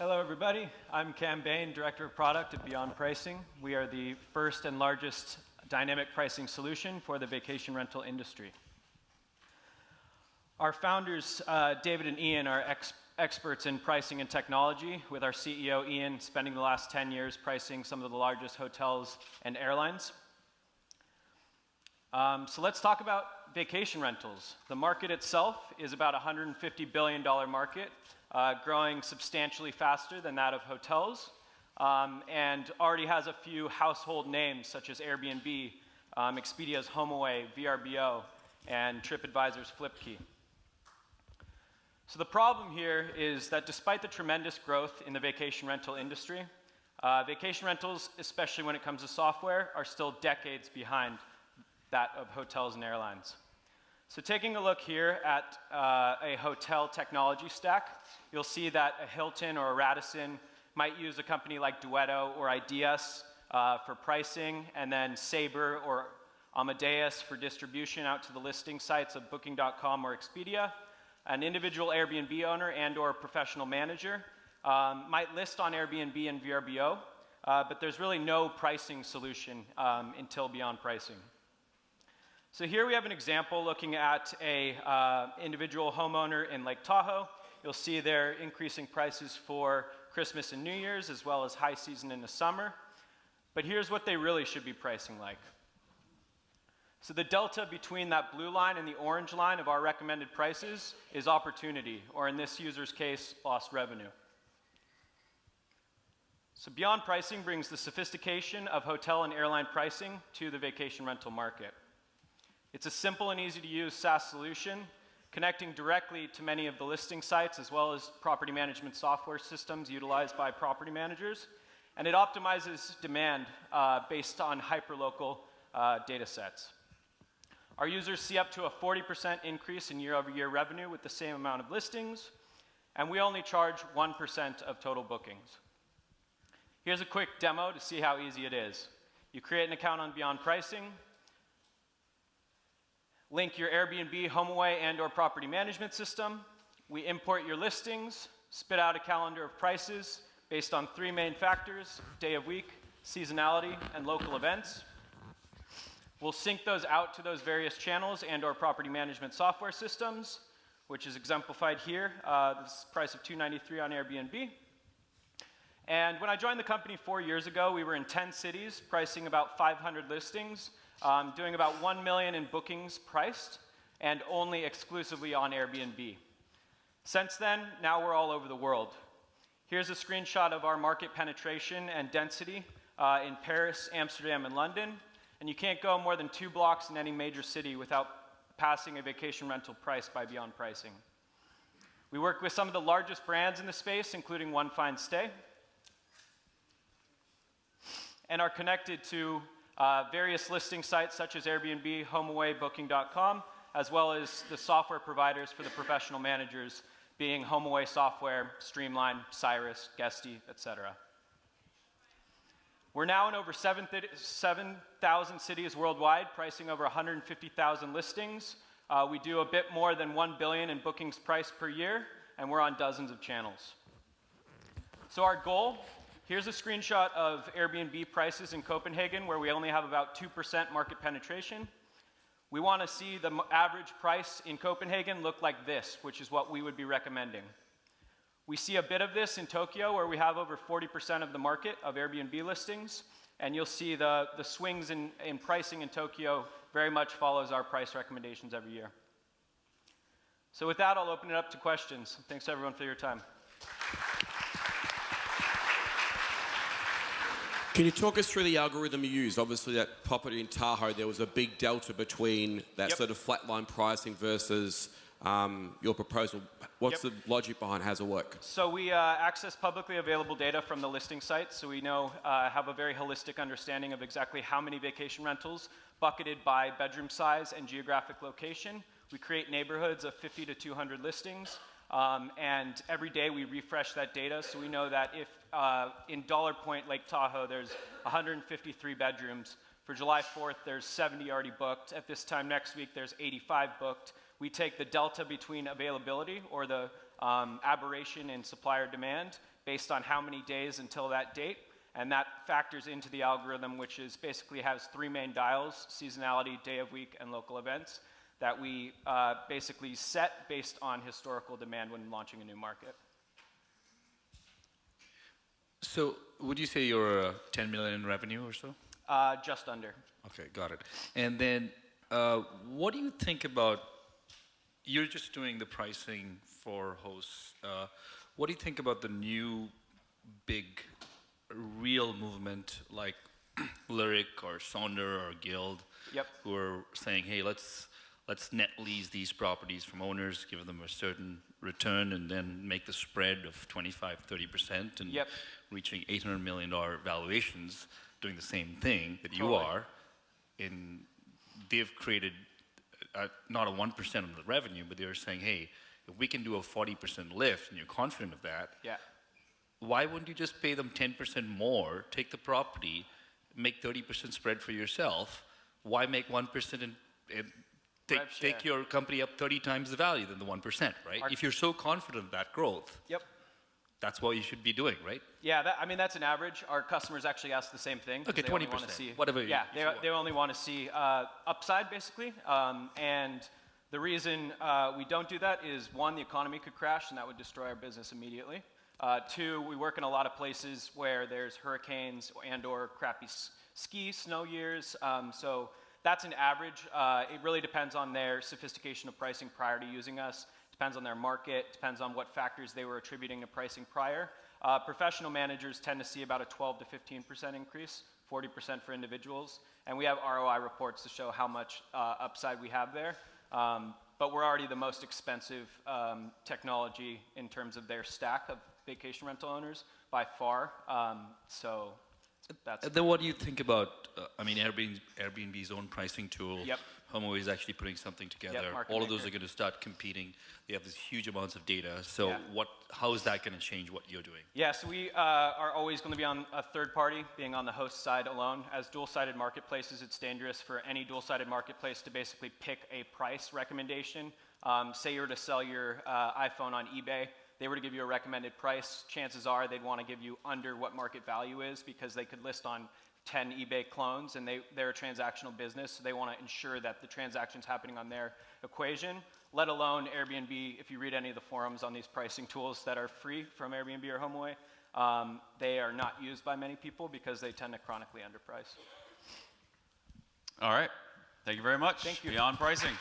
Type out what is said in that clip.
Hello, everybody. I'm Cam Bain, Director of Product at Beyond Pricing. We are the first and largest dynamic pricing solution for the vacation rental industry. Our founders, David and Ian, are experts in pricing and technology, with our CEO, Ian, spending the last 10 years pricing some of the largest hotels and airlines. So let's talk about vacation rentals. The market itself is about a $150 billion market, growing substantially faster than that of hotels, and already has a few household names such as Airbnb, Expedia's HomeAway, VRBO, and TripAdvisor's FlipKey. So the problem here is that despite the tremendous growth in the vacation rental industry, vacation rentals, especially when it comes to software, are still decades behind that of hotels and airlines. So taking a look here at a hotel technology stack, you'll see that a Hilton or a Radisson might use a company like Duetto or IDS for pricing, and then Sabre or Amadeus for distribution out to the listing sites of Booking.com or Expedia. An individual Airbnb owner and or professional manager might list on Airbnb and VRBO, but there's really no pricing solution until Beyond Pricing. So here we have an example looking at a individual homeowner in Lake Tahoe. You'll see they're increasing prices for Christmas and New Year's, as well as high season in the summer. But here's what they really should be pricing like. So the delta between that blue line and the orange line of our recommended prices is opportunity, or in this user's case, lost revenue. So Beyond Pricing brings the sophistication of hotel and airline pricing to the vacation rental market. It's a simple and easy to use SaaS solution, connecting directly to many of the listing sites as well as property management software systems utilized by property managers, and it optimizes demand based on hyperlocal data sets. Our users see up to a 40% increase in year-over-year revenue with the same amount of listings, and we only charge 1% of total bookings. Here's a quick demo to see how easy it is. You create an account on Beyond Pricing, link your Airbnb, HomeAway, and or property management system. We import your listings, spit out a calendar of prices based on 3 main factors: day of week, seasonality, and local events. We'll sync those out to those various channels and or property management software systems, which is exemplified here. This price of $293 on Airbnb. And when I joined the company 4 years ago, we were in 10 cities, pricing about 500 listings, doing about 1 million in bookings priced, and only exclusively on Airbnb. Since then, now we're all over the world. Here's a screenshot of our market penetration and density in Paris, Amsterdam, and London. And you can't go more than 2 blocks in any major city without passing a vacation rental price by Beyond Pricing. We work with some of the largest brands in the space, including One Fine Stay, and are connected to various listing sites such as Airbnb, HomeAway, Booking.com, as well as the software providers for the professional managers, being HomeAway Software, Streamline, Cyrus, Guesty, etc. We're now in over 7,000 cities worldwide, pricing over 150,000 listings. We do a bit more than $1 billion in bookings price per year, and we're on dozens of channels. So our goal: here's a screenshot of Airbnb prices in Copenhagen, where we only have about 2% market penetration. We want to see the average price in Copenhagen look like this, which is what we would be recommending. We see a bit of this in Tokyo, where we have over 40% of the market of Airbnb listings, and you'll see the swings in pricing in Tokyo very much follows our price recommendations every year. So with that, I'll open it up to questions. Thanks everyone for your time. Can you talk us through the algorithm you use? Obviously, that property in Tahoe, there was a big delta between that sort of flatline pricing versus your proposal. What's the logic behind how does it work? So we access publicly available data from the listing sites, so we know, have a very holistic understanding of exactly how many vacation rentals, bucketed by bedroom size and geographic location. We create neighborhoods of 50 to 200 listings, and every day we refresh that data, so we know that if in Dollar Point, Lake Tahoe, there's 153 bedrooms. For July 4th, there's 70 already booked. At this time next week, there's 85 booked. We take the delta between availability, or the aberration in supplier demand, based on how many days until that date. And that factors into the algorithm, which is basically has 3 main dials: seasonality, day of week, and local events, that we basically set based on historical demand when launching a new market. So would you say you're 10 million in revenue or so? Just under. Okay, got it. And then what do you think about, you're just doing the pricing for hosts. What do you think about the new big real movement like Lyric or Sonder or Guild, Yep. who are saying, hey, let's net lease these properties from owners, give them a certain return, and then make the spread of 25-30% and Yep. reaching $800 million valuations, doing the same thing that you Totally. are. In they've created not a 1% of the revenue, but they're saying, hey, if we can do a 40% lift, and you're confident of that, Yeah. why wouldn't you just pay them 10% more, take the property, make 30% spread for yourself? Why make 1% and Rev share. take your company up 30 times the value than the 1%, right? If you're so confident of that growth, Yep. that's what you should be doing, right? Yeah, I mean, that's an average. Our customers actually ask the same thing. 'Cause Okay, they only wanna 20%, see, whatever Yeah, you want. they only want to see upside, basically. And the reason we don't do that is, one, the economy could crash, and that would destroy our business immediately. Two, we work in a lot of places where there's hurricanes and/or crappy snow years. So that's an average. It really depends on their sophistication of pricing prior to using us. Depends on their market. Depends on what factors they were attributing to pricing prior. Professional managers tend to see about a 12 to 15% increase, 40% for individuals. And we have ROI reports to show how much upside we have there. But we're already the most expensive technology in terms of their stack of vacation rental owners by far. So that's... Then what do you think about, I mean, Airbnb's own pricing tool? Yep. HomeAway is actually putting something together. Market All of those Maker. are going to start competing. They have these huge amounts of data. So Yeah. how is that going to change what you're doing? Yeah, so we are always going to be on a third party, being on the host side alone. As dual-sided marketplaces, it's dangerous for any dual-sided marketplace to basically pick a price recommendation. Say you were to sell your iPhone on eBay, they were to give you a recommended price. Chances are they'd want to give you under what market value is, because they could list on 10 eBay clones, and they're a transactional business, so they want to ensure that the transaction's happening on their equation, let alone Airbnb. If you read any of the forums on these pricing tools that are free from Airbnb or HomeAway, they are not used by many people because they tend to chronically underprice. All right. Thank you very much. Thank you. Beyond pricing.